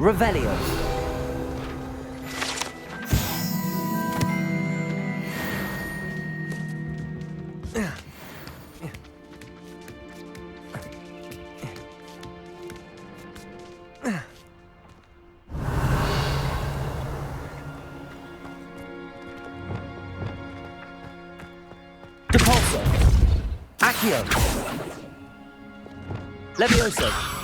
Revelio. Depulso. Accio. Levioso.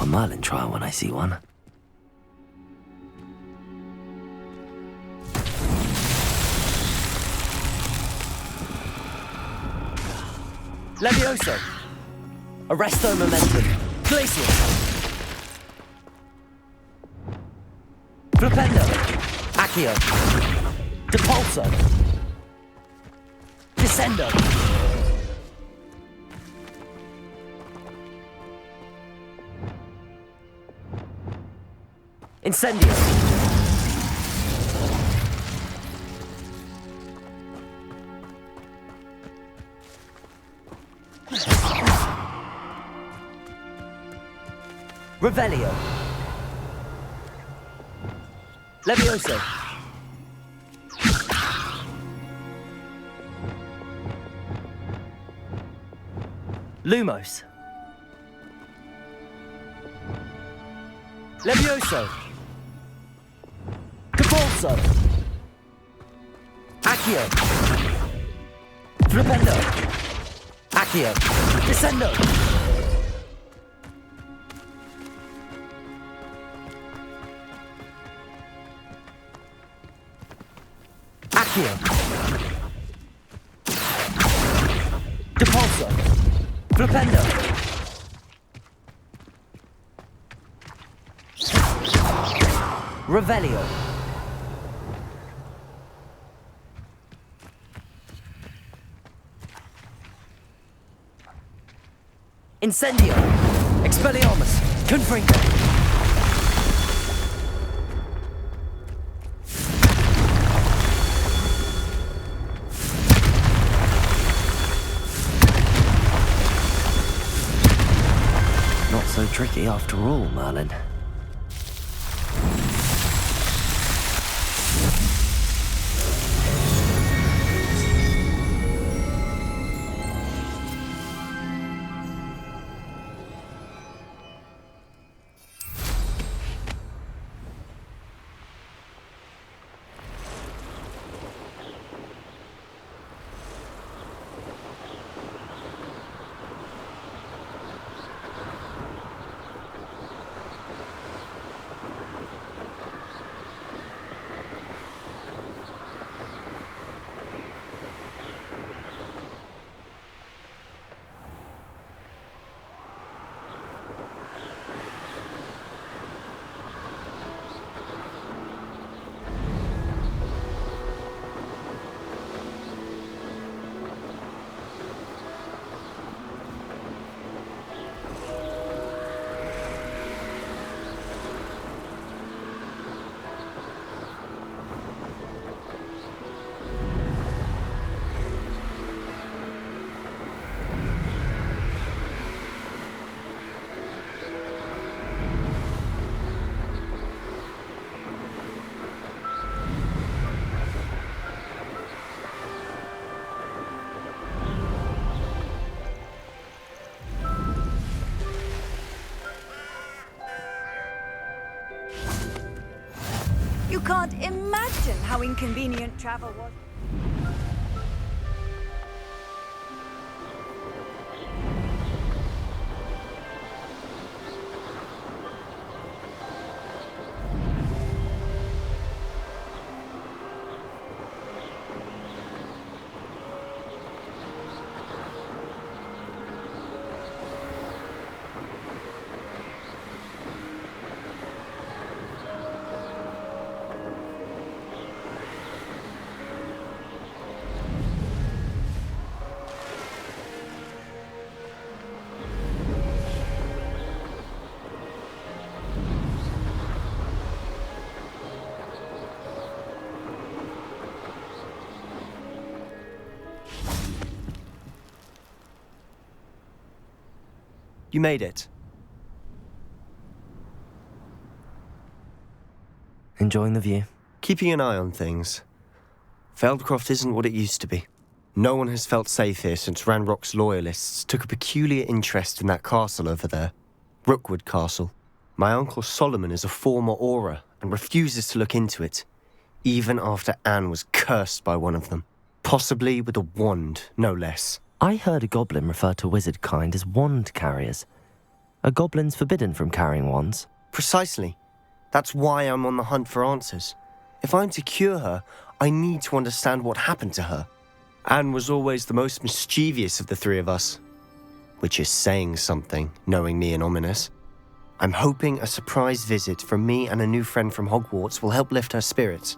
Merlin trial when I see one. Levioso. Arresto momentum. Glacial. Flipendo. Accio. Depulso. Descendo. Incendio. Revelio. Levioso. Lumos. Levioso. Depulso. Accio. Flipendo. Accio. Descendo. Accio. Depulso. Flipendo. Revelio. Incendio. Expelliarmus. Confringo. Not so tricky after all, Merlin. You can't imagine how inconvenient travel was. You made it. Enjoying the view? Keeping an eye on things. Feldcroft isn't what it used to be. No one has felt safe here since Ranrock's loyalists took a peculiar interest in that castle over there. Rookwood Castle. My uncle Solomon is a former Auror and refuses to look into it, even after Anne was cursed by one of them. Possibly with a wand, no less. I heard a goblin refer to wizard kind as wand carriers. Are goblins forbidden from carrying wands? Precisely. That's why I'm on the hunt for answers. If I'm to cure her, I need to understand what happened to her. Anne was always the most mischievous of the three of us. Which is saying something, knowing me and Ominous. I'm hoping a surprise visit from me and a new friend from Hogwarts will help lift her spirits.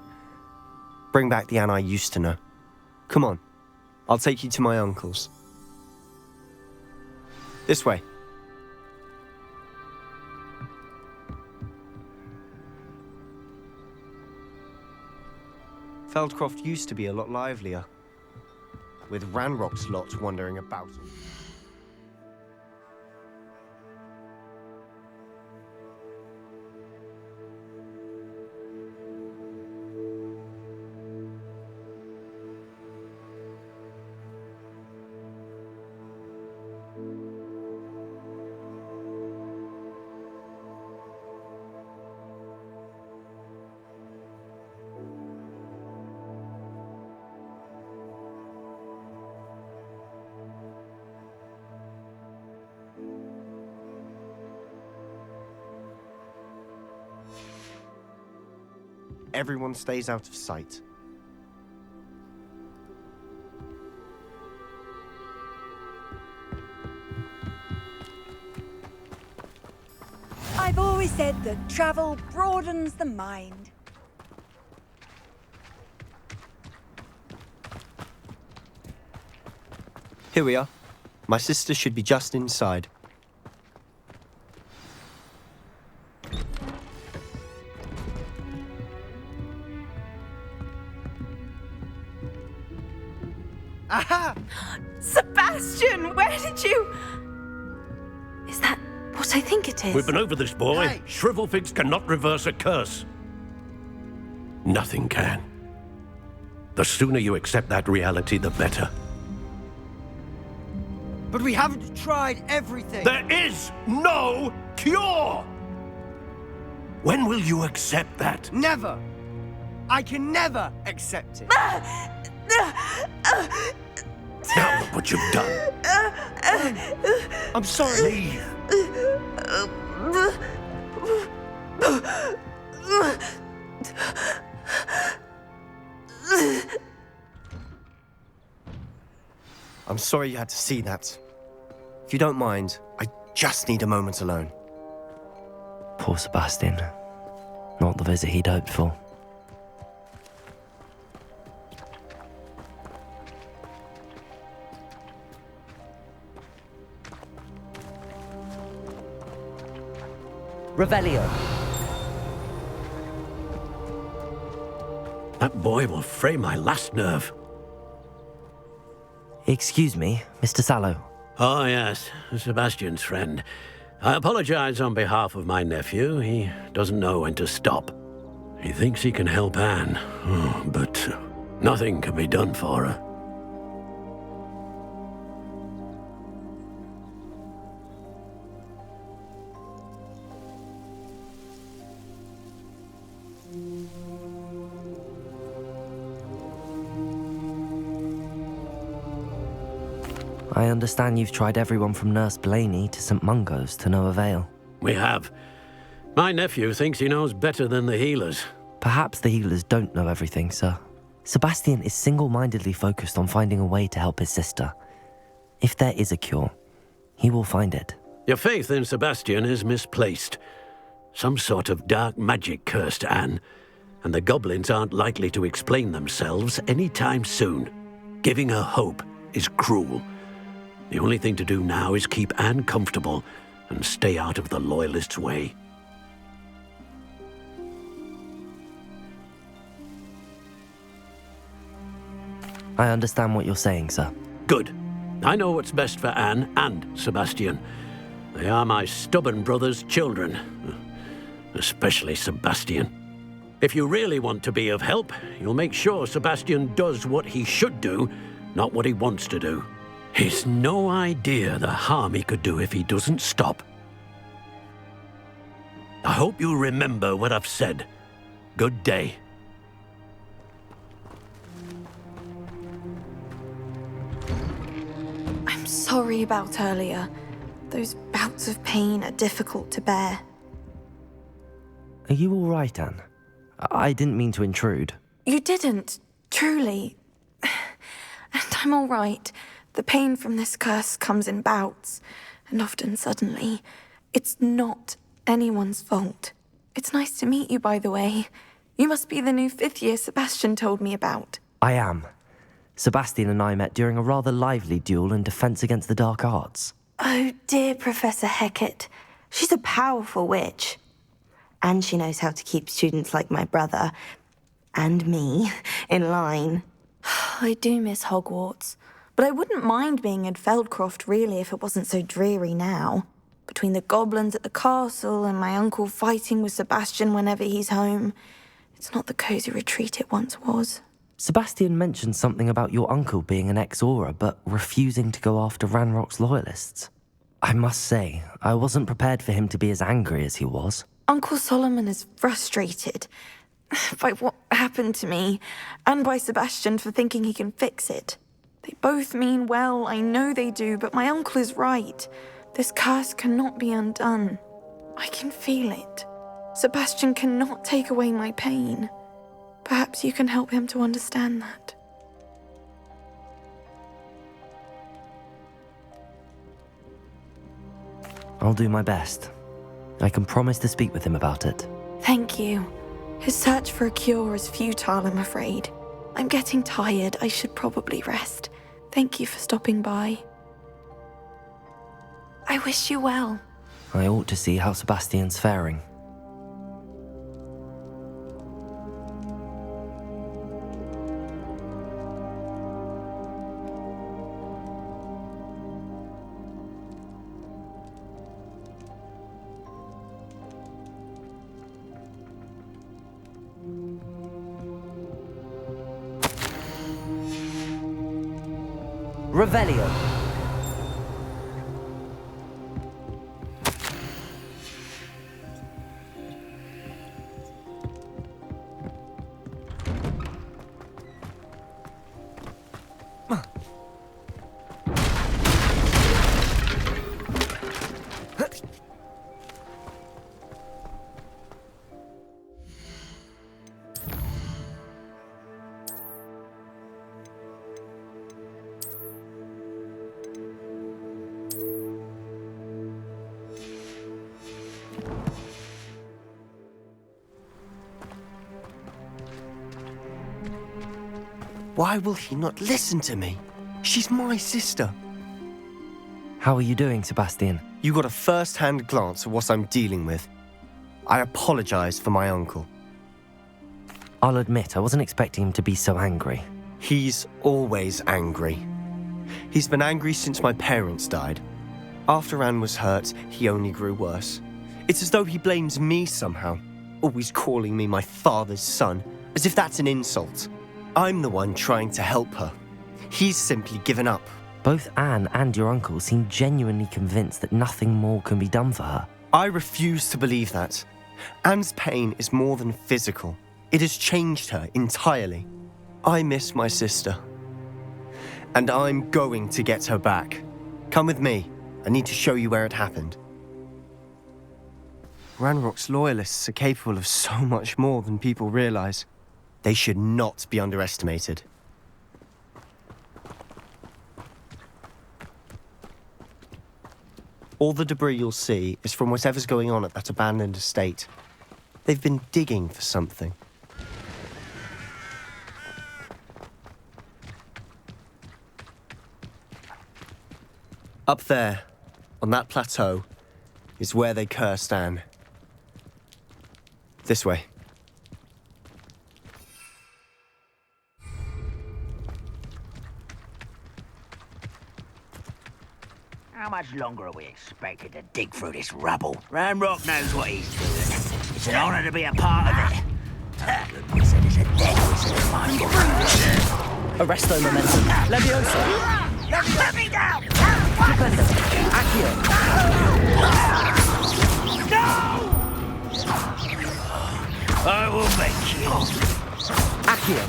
Bring back the Anne I used to know. Come on, I'll take you to my uncle's. This way. Feldcroft used to be a lot livelier, with Ranrock's lot wandering about. Everyone stays out of sight. I've always said that travel broadens the mind. Here we are. My sister should be just inside. Aha! Sebastian, where did you... Is that what I think it is? We've been over this, boy. Hey! Shrivelfigs cannot reverse a curse. Nothing can. The sooner you accept that reality, the better. But we haven't tried everything. There is no cure! When will you accept that? Never! I can never accept it. Now look what you've done. I'm sorry. Leave. I'm sorry you had to see that. If you don't mind, I just need a moment alone. Poor Sebastian. Not the visit he'd hoped for. Revelio. That boy will fray my last nerve. Excuse me, Mr. Sallow. Oh, yes, Sebastian's friend. I apologize on behalf of my nephew. He doesn't know when to stop. He thinks he can help Anne, but nothing can be done for her. I understand you've tried everyone from Nurse Blaney to St. Mungo's to no avail. We have. My nephew thinks he knows better than the healers. Perhaps the healers don't know everything, sir. Sebastian is single-mindedly focused on finding a way to help his sister. If there is a cure, he will find it. Your faith in Sebastian is misplaced. Some sort of dark magic cursed Anne, and the goblins aren't likely to explain themselves anytime soon. Giving her hope is cruel. The only thing to do now is keep Anne comfortable and stay out of the Loyalists' way. I understand what you're saying, sir. Good. I know what's best for Anne and Sebastian. They are my stubborn brother's children. Especially Sebastian. If you really want to be of help, you'll make sure Sebastian does what he should do, not what he wants to do. He's no idea the harm he could do if he doesn't stop. I hope you remember what I've said. Good day. I'm sorry about earlier. Those bouts of pain are difficult to bear. Are you all right, Anne? I didn't mean to intrude. You didn't, truly. And I'm all right. The pain from this curse comes in bouts, and often suddenly. It's not anyone's fault. It's nice to meet you, by the way. You must be the new 5th year Sebastian told me about. I am. Sebastian and I met during a rather lively duel in Defense Against the Dark Arts. Oh, dear Professor Hecat. She's a powerful witch. And she knows how to keep students like my brother, and me, in line. I do miss Hogwarts, but I wouldn't mind being in Feldcroft, really, if it wasn't so dreary now. Between the goblins at the castle and my uncle fighting with Sebastian whenever he's home, it's not the cosy retreat it once was. Sebastian mentioned something about your uncle being an ex-Auror, but refusing to go after Ranrock's loyalists. I must say, I wasn't prepared for him to be as angry as he was. Uncle Solomon is frustrated by what happened to me, and by Sebastian for thinking he can fix it. They both mean well, I know they do, but my uncle is right. This curse cannot be undone. I can feel it. Sebastian cannot take away my pain. Perhaps you can help him to understand that. I'll do my best. I can promise to speak with him about it. Thank you. His search for a cure is futile, I'm afraid. I'm getting tired. I should probably rest. Thank you for stopping by. I wish you well. I ought to see how Sebastian's faring. Revelio. Why will he not listen to me? She's my sister. How are you doing, Sebastian? You got a first-hand glance at what I'm dealing with. I apologize for my uncle. I'll admit, I wasn't expecting him to be so angry. He's always angry. He's been angry since my parents died. After Anne was hurt, he only grew worse. It's as though he blames me somehow, always calling me my father's son, as if that's an insult. I'm the one trying to help her. He's simply given up. Both Anne and your uncle seem genuinely convinced that nothing more can be done for her. I refuse to believe that. Anne's pain is more than physical. It has changed her entirely. I miss my sister. And I'm going to get her back. Come with me. I need to show you where it happened. Ranrock's loyalists are capable of so much more than people realize. They should not be underestimated. All the debris you'll see is from whatever's going on at that abandoned estate. They've been digging for something. Up there, on that plateau, is where they cursed Anne. This way. How much longer are we expected to dig through this rubble? Ranrock knows what he's doing. It's an honor to be a part of it. A good wizard is a dead wizard in my book. Arresto momentum. Leviosa. Let me down! Flipendo. Accio. No! I will make you. Accio.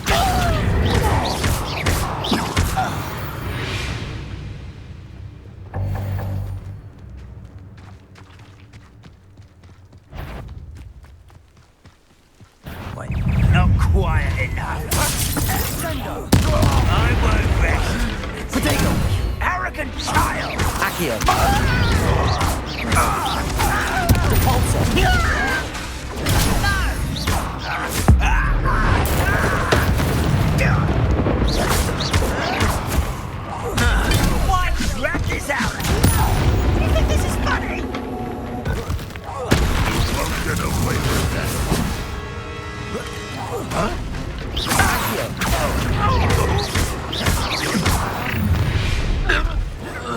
Not quiet enough. I won't rest. Potato. Arrogant child! Accio. Repulsor. Why drag this out? Do you think this is funny? You won't get away with that.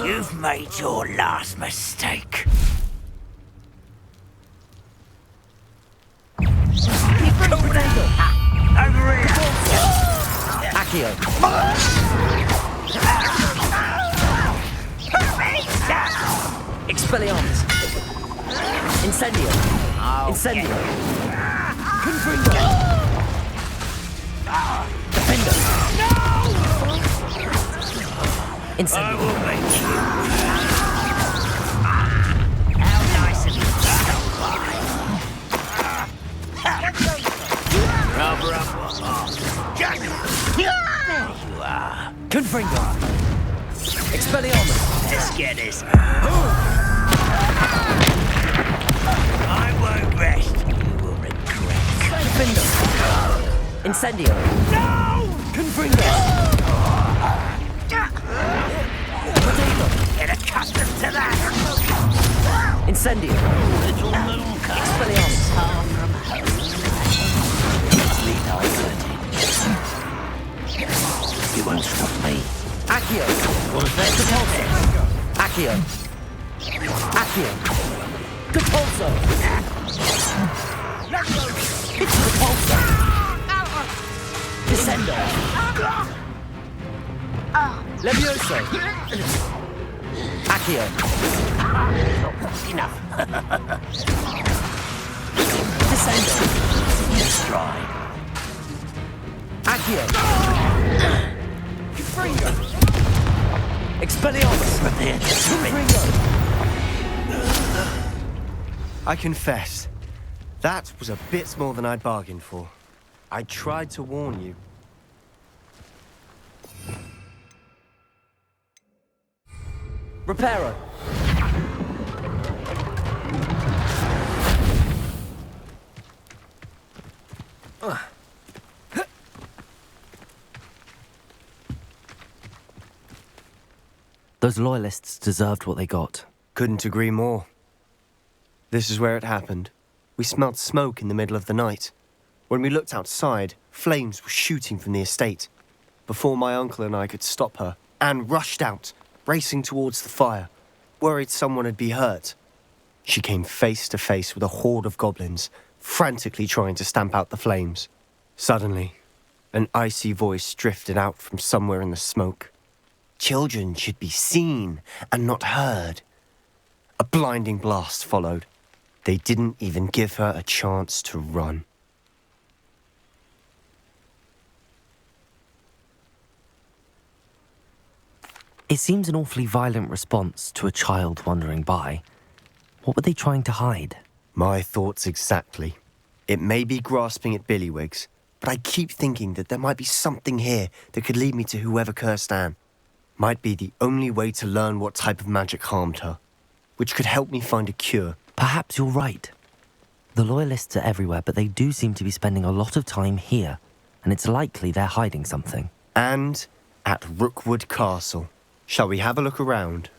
You've made your last mistake. Over here. Accio. Expelliarmus. Incendio. Incendio. Confringo. Defender. Incendio. I will make you. How nice of you to stop by. Rubber up. There you are. Confringo. Expelliarmus. Let's get this. I won't rest. You will regret. Defender. Incendio. No! Confringo. Get accustomed to that. Incendio. Little Moonka. Expelliarmus. Far from home. You won't stop me. Accio. What was that? Accio. Accio. Repulsor. It's Repulsor. Descendo. Levioso. Accio. Enough. Descendo. Destroy. Accio. Confringo. Expelliarmus. Prepare to sprint. Confringo. I confess, that was a bit more than I'd bargained for. I tried to warn you. Reparo. Those loyalists deserved what they got. Couldn't agree more. This is where it happened. We smelled smoke in the middle of the night. When we looked outside, flames were shooting from the estate. Before my uncle and I could stop her, Anne rushed out, racing towards the fire, worried someone would be hurt. She came face to face with a horde of goblins, frantically trying to stamp out the flames. Suddenly, an icy voice drifted out from somewhere in the smoke. Children should be seen and not heard. A blinding blast followed. They didn't even give her a chance to run. It seems an awfully violent response to a child wandering by. What were they trying to hide? My thoughts exactly. It may be grasping at Billywigs, but I keep thinking that there might be something here that could lead me to whoever cursed Anne. Might be the only way to learn what type of magic harmed her, which could help me find a cure. Perhaps you're right. The Loyalists are everywhere, but they do seem to be spending a lot of time here, and it's likely they're hiding something. And at Rookwood Castle. Shall we have a look around?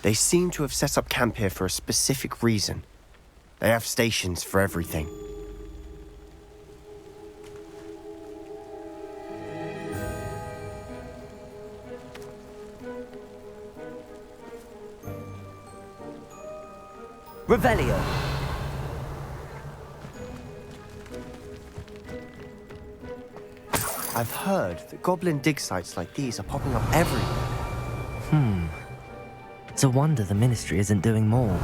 They seem to have set up camp here for a specific reason. They have stations for everything. Revelio! I've heard that goblin dig sites like these are popping up everywhere. It's a wonder the Ministry isn't doing more.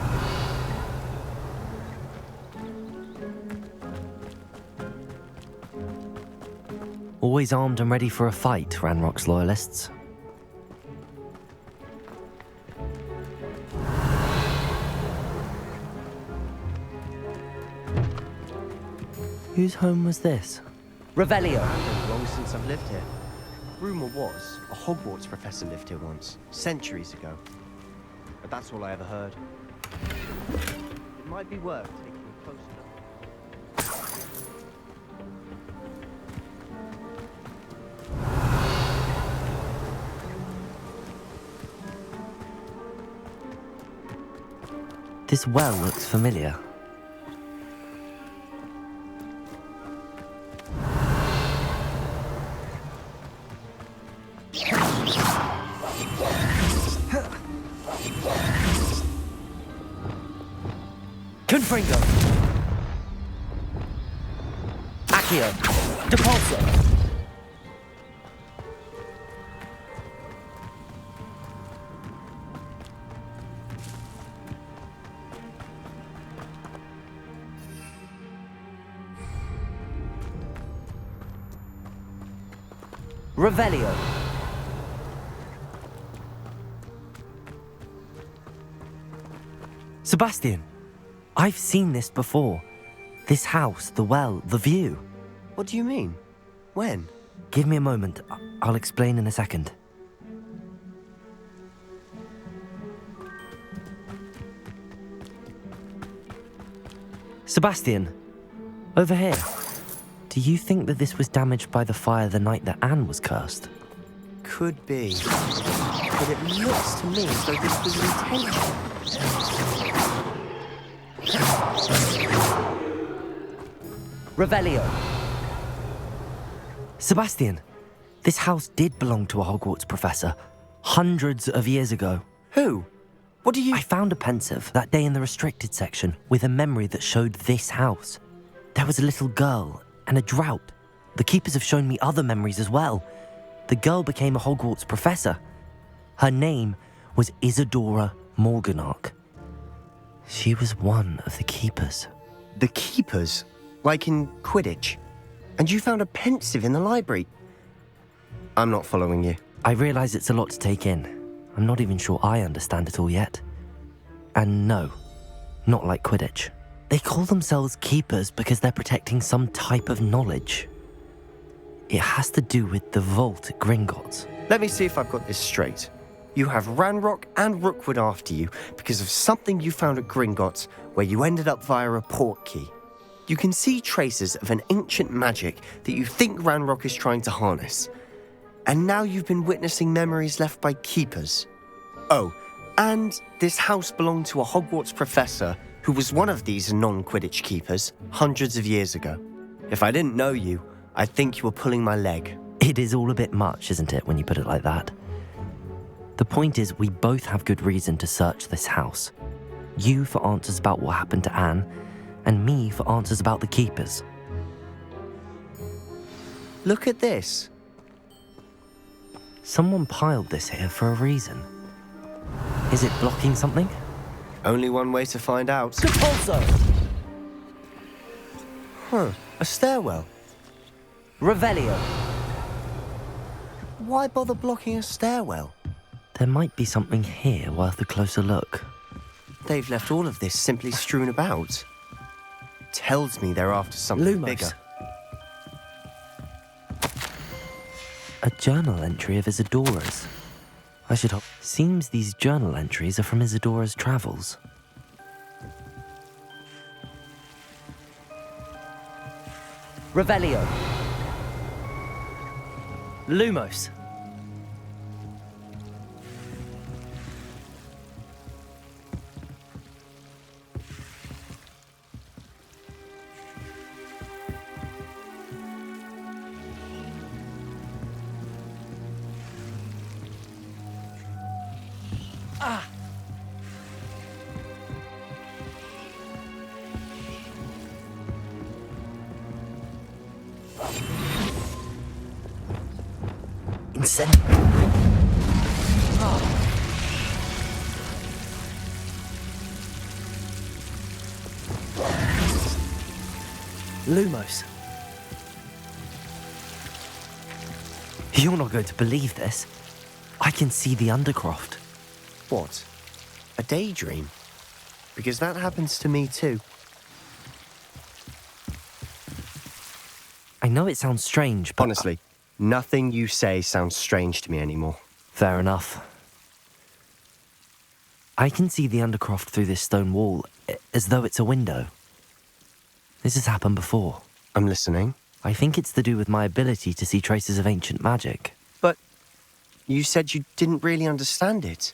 Always armed and ready for a fight, Ranrock's Loyalists. Whose home was this? Revelio. Long since I've lived here. Rumour was a Hogwarts professor lived here once, centuries ago. But that's all I ever heard. It might be worth taking a closer look. This well looks familiar. Confringo. Accio. Depulso. Revelio. Sebastian, I've seen this before. This house, the well, the view. What do you mean? When? Give me a moment. I'll explain in a second. Sebastian, over here. Do you think that this was damaged by the fire the night that Anne was cursed? Could be. But it looks to me as though this was intentional. Revelio. Sebastian, this house did belong to a Hogwarts professor hundreds of years ago. Who? What do you... I found a pensive that day in the restricted section with a memory that showed this house. There was a little girl and a drought. The keepers have shown me other memories as well. The girl became a Hogwarts professor. Her name was Isadora Morganach. She was one of the keepers. The keepers? Like in Quidditch? And you found a pensive in the library? I'm not following you. I realise it's a lot to take in. I'm not even sure I understand it all yet. And no, not like Quidditch. They call themselves keepers because they're protecting some type of knowledge. It has to do with the vault at Gringotts. Let me see if I've got this straight. You have Ranrock and Rookwood after you because of something you found at Gringotts where you ended up via a portkey. You can see traces of an ancient magic that you think Ranrock is trying to harness. And now you've been witnessing memories left by keepers. Oh, and this house belonged to a Hogwarts professor who was one of these non-Quidditch keepers hundreds of years ago. If I didn't know you, I'd think you were pulling my leg. It is all a bit much, isn't it, when you put it like that? The point is, we both have good reason to search this house. You for answers about what happened to Anne, and me for answers about the keepers. Look at this. Someone piled this here for a reason. Is it blocking something? Only one way to find out. Depulso. Huh, a stairwell. Revelio. why bother blocking a stairwell? There might be something here worth a closer look. They've left all of this simply strewn about. Tells me they're after something Lumos. bigger. A journal entry of Isadora's. I should hope. Seems these journal entries are from Isadora's travels. Revelio. Lumos. Lumos. You're not going to believe this. I can see the Undercroft. What? A daydream? Because that happens to me too. I know it sounds strange, but... Honestly, nothing you say sounds strange to me anymore. Fair enough. I can see the Undercroft through this stone wall, as though it's a window. This has happened before. I'm listening. I think it's to do with my ability to see traces of ancient magic. But you said you didn't really understand it,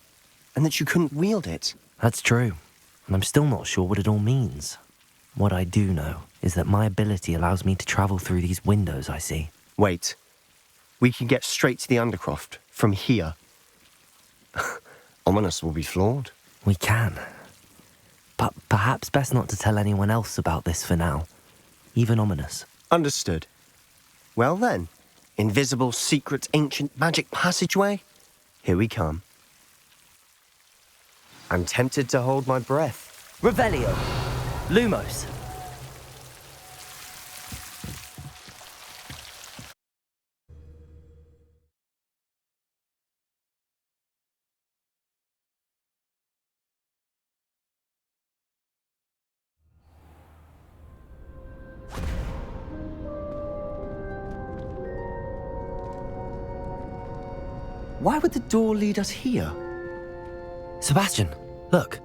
and that you couldn't wield it. That's true, and I'm still not sure what it all means. What I do know is that my ability allows me to travel through these windows I see. Wait. We can get straight to the Undercroft from here. Ominous will be floored. We can. But perhaps best not to tell anyone else about this for now. Even Ominous. Understood. Well then, invisible, secret, ancient magic passageway? Here we come. I'm tempted to hold my breath. Revelio. Lumos. Why would the door lead us here? Sebastian, look.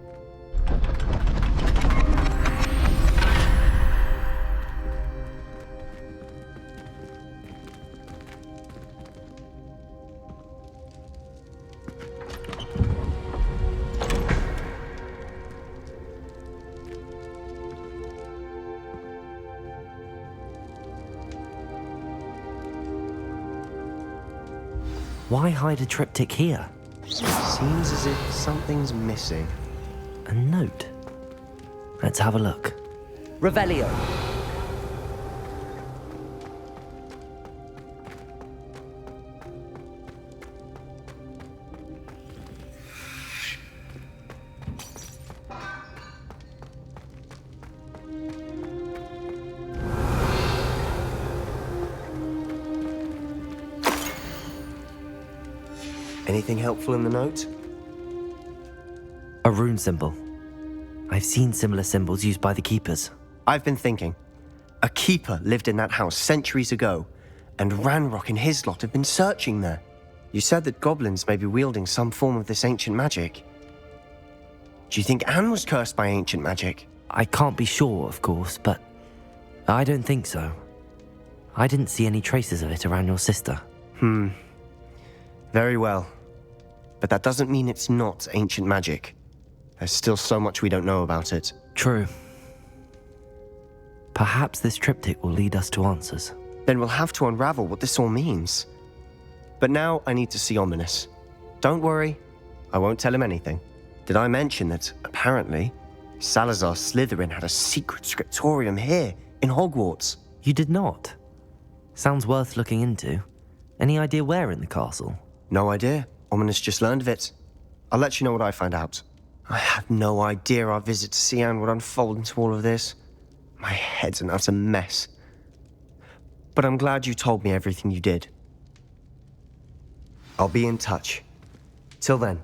Why hide a triptych here? Seems as if something's missing. A note. Let's have a look. Revelio. Anything helpful in the note? A rune symbol. I've seen similar symbols used by the keepers. I've been thinking. A keeper lived in that house centuries ago, and Ranrock and his lot have been searching there. You said that goblins may be wielding some form of this ancient magic. Do you think Anne was cursed by ancient magic? I can't be sure, of course, but I don't think so. I didn't see any traces of it around your sister. Very well. But that doesn't mean it's not ancient magic. There's still so much we don't know about it. True. Perhaps this triptych will lead us to answers. Then we'll have to unravel what this all means. But now I need to see Ominous. Don't worry, I won't tell him anything. Did I mention that, apparently, Salazar Slytherin had a secret scriptorium here, in Hogwarts? You did not? Sounds worth looking into. Any idea where in the castle? No idea. Ominous just learned of it. I'll let you know what I find out. I had no idea our visit to Sian would unfold into all of this. My head's an utter mess. But I'm glad you told me everything you did. I'll be in touch. Till then.